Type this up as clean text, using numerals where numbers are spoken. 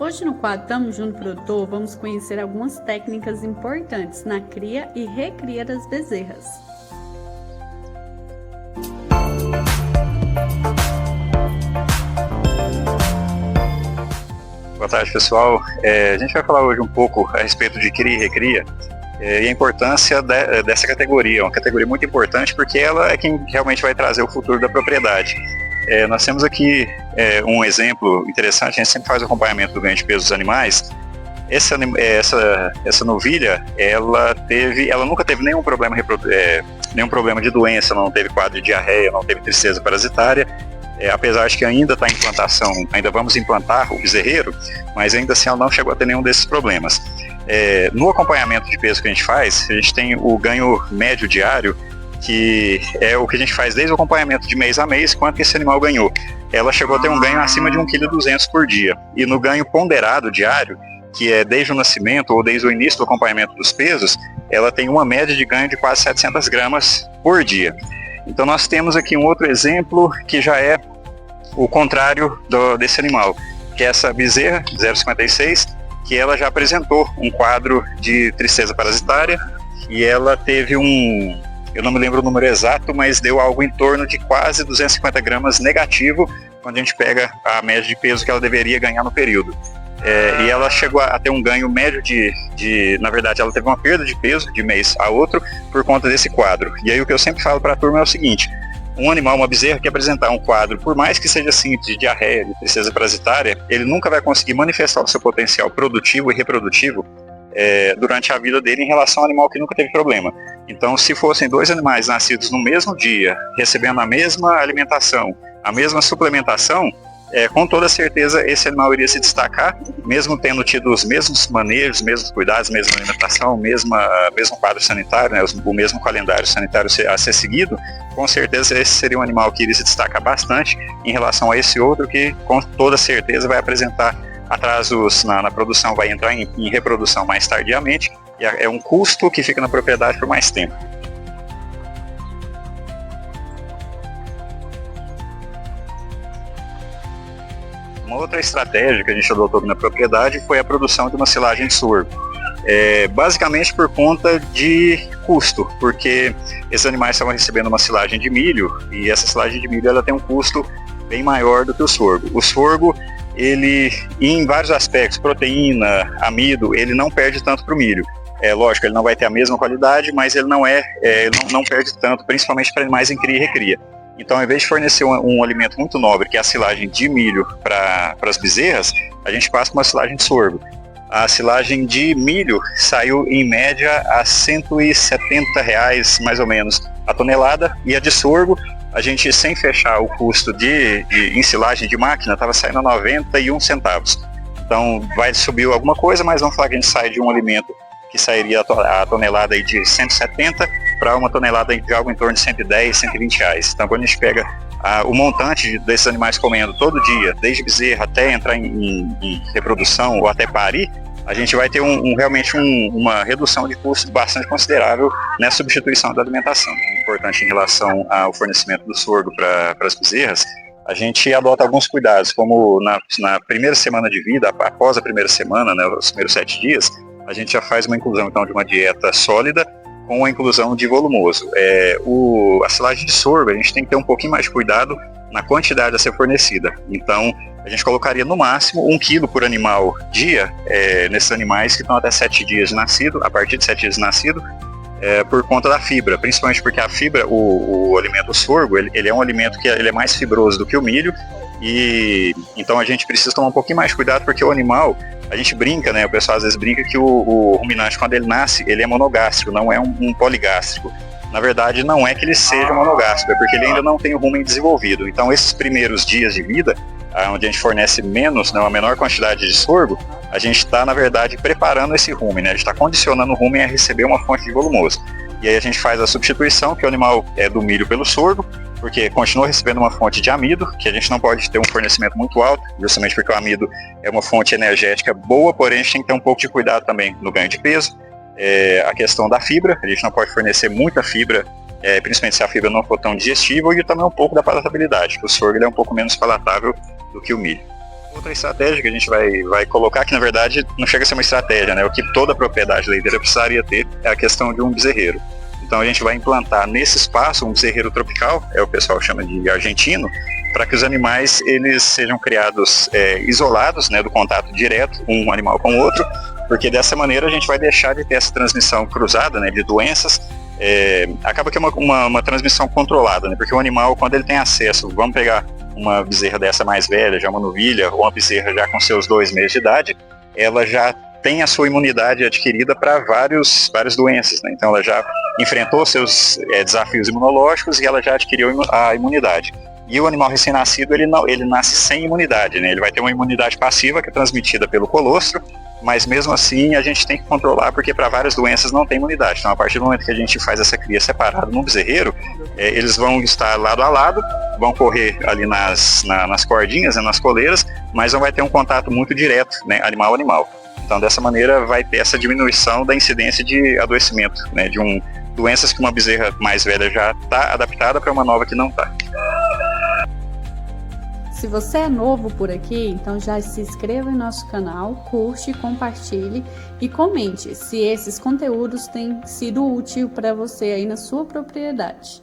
Hoje no quadro Tamo Junto Produtor, vamos conhecer algumas técnicas importantes na cria e recria das bezerras. Boa tarde, pessoal. A gente vai falar hoje um pouco a respeito de cria e recria e a importância dessa categoria. Uma categoria muito importante porque ela é quem realmente vai trazer o futuro da propriedade. Nós temos aqui um exemplo interessante. A gente sempre faz o acompanhamento do ganho de peso dos animais. Essa novilha, ela nunca teve nenhum problema de doença, não teve quadro de diarreia, não teve tristeza parasitária. Apesar de que ainda está em implantação, ainda vamos implantar o bezerreiro, mas ainda assim ela não chegou a ter nenhum desses problemas. No acompanhamento de peso que a gente tem o ganho médio diário, que é o que a gente faz desde o acompanhamento de mês a mês, quanto que esse animal ganhou. Ela chegou a ter um ganho acima de 1,2 kg por dia. E no ganho ponderado diário, que é desde o nascimento ou desde o início do acompanhamento dos pesos, ela tem uma média de ganho de quase 700 gramas por dia. Então nós temos aqui um outro exemplo que já é o contrário desse animal, que é essa bezerra 0,56, que ela já apresentou um quadro de tristeza parasitária e ela teve eu não me lembro o número exato, mas deu algo em torno de quase 250 gramas negativo quando a gente pega a média de peso que ela deveria ganhar no período. E ela chegou a ter um ganho médio na verdade ela teve uma perda de peso de mês a outro por conta desse quadro. E aí o que eu sempre falo para a turma é o seguinte: um animal, uma bezerra que apresentar um quadro, por mais que seja simples, de diarreia, de tristeza parasitária, ele nunca vai conseguir manifestar o seu potencial produtivo e reprodutivo durante a vida dele em relação ao animal que nunca teve problema. Então, se fossem dois animais nascidos no mesmo dia, recebendo a mesma alimentação, a mesma suplementação, com toda certeza esse animal iria se destacar, mesmo tendo tido os mesmos manejos, os mesmos cuidados, a mesma alimentação, mesmo quadro sanitário, né, o mesmo calendário sanitário a ser seguido. Com certeza esse seria um animal que iria se destacar bastante em relação a esse outro que com toda certeza vai apresentar atrasos na produção, vai entrar em reprodução mais tardiamente, e é um custo que fica na propriedade por mais tempo. Uma outra estratégia que a gente adotou na propriedade foi a produção de uma silagem de sorgo. Basicamente por conta de custo, porque esses animais estavam recebendo uma silagem de milho, e essa silagem de milho ela tem um custo bem maior do que o sorgo. O sorgo, ele, em vários aspectos, proteína, amido, ele não perde tanto para o milho. Lógico, ele não vai ter a mesma qualidade, mas ele não perde tanto, principalmente para animais em cria e recria. Então, ao invés de fornecer um alimento muito nobre, que é a silagem de milho para as bezerras, a gente passa com uma silagem de sorgo. A silagem de milho saiu em média a R$ 170 mais ou menos a tonelada, e a de sorgo, a gente, sem fechar o custo de ensilagem de máquina, estava saindo a 91 centavos. Então vai subir alguma coisa, mas vamos falar que a gente sai de um alimento que sairia a tonelada aí de 170 para uma tonelada de algo em torno de 110, 120 reais. Então quando a gente pega o montante desses animais comendo todo dia, desde bezerra até entrar em reprodução ou até parir, a gente vai ter realmente uma redução de custo bastante considerável nessa substituição da alimentação. Importante em relação ao fornecimento do sorgo para as bezerras, a gente adota alguns cuidados, como na primeira semana de vida, após a primeira semana, né, os primeiros 7 dias, a gente já faz uma inclusão então, de uma dieta sólida com a inclusão de volumoso. A silagem de sorgo, a gente tem que ter um pouquinho mais de cuidado na quantidade a ser fornecida. Então, a gente colocaria no máximo 1 kg por animal dia nesses animais que estão até 7 dias de nascido, a partir de 7 dias de nascido, por conta da fibra, principalmente porque a fibra, o alimento sorgo, ele é um alimento que ele é mais fibroso do que o milho, e então a gente precisa tomar um pouquinho mais de cuidado, porque o animal, a gente brinca, né, o pessoal às vezes brinca que o ruminante, quando ele nasce, ele é monogástrico, não é um poligástrico. Na verdade, não é que ele seja monogástrico, é porque ele ainda não tem o rumen desenvolvido. Então, esses primeiros dias de vida, onde a gente fornece menos, né, uma menor quantidade de sorgo, a gente está, na verdade, preparando esse rumen, né? A gente está condicionando o rumen a receber uma fonte de volumoso. E aí a gente faz a substituição, que o animal é do milho pelo sorgo, porque continua recebendo uma fonte de amido, que a gente não pode ter um fornecimento muito alto, justamente porque o amido é uma fonte energética boa, porém a gente tem que ter um pouco de cuidado também no ganho de peso. A questão da fibra, a gente não pode fornecer muita fibra, principalmente se a fibra não for tão digestível, e também um pouco da palatabilidade, que o sorgo é um pouco menos palatável do que o milho. Outra estratégia que a gente vai colocar, que na verdade não chega a ser uma estratégia, né? O que toda propriedade leiteira precisaria ter é a questão de um bezerreiro. Então a gente vai implantar nesse espaço um bezerreiro tropical, o pessoal chama de argentino, para que os animais eles sejam criados isolados, né, do contato direto um animal com o outro, porque dessa maneira a gente vai deixar de ter essa transmissão cruzada, né, de doenças. Acaba que é uma transmissão controlada, né, porque o animal, quando ele tem acesso, vamos pegar uma bezerra dessa mais velha, já uma novilha, ou uma bezerra já com seus 2 meses de idade, ela já tem a sua imunidade adquirida para várias doenças, né? Então ela já enfrentou seus desafios imunológicos e ela já adquiriu a imunidade. E o animal recém-nascido, ele nasce sem imunidade, né? Ele vai ter uma imunidade passiva que é transmitida pelo colostro, mas mesmo assim a gente tem que controlar, porque para várias doenças não tem imunidade. Então a partir do momento que a gente faz essa cria separada no bezerreiro, eles vão estar lado a lado, vão correr ali nas cordinhas, né, nas coleiras, mas não vai ter um contato muito direto, né, animal a animal. Então dessa maneira vai ter essa diminuição da incidência de adoecimento, né, de doenças que uma bezerra mais velha já está adaptada para uma nova que não está. Se você é novo por aqui, então já se inscreva em nosso canal, curte, compartilhe e comente se esses conteúdos têm sido úteis para você aí na sua propriedade.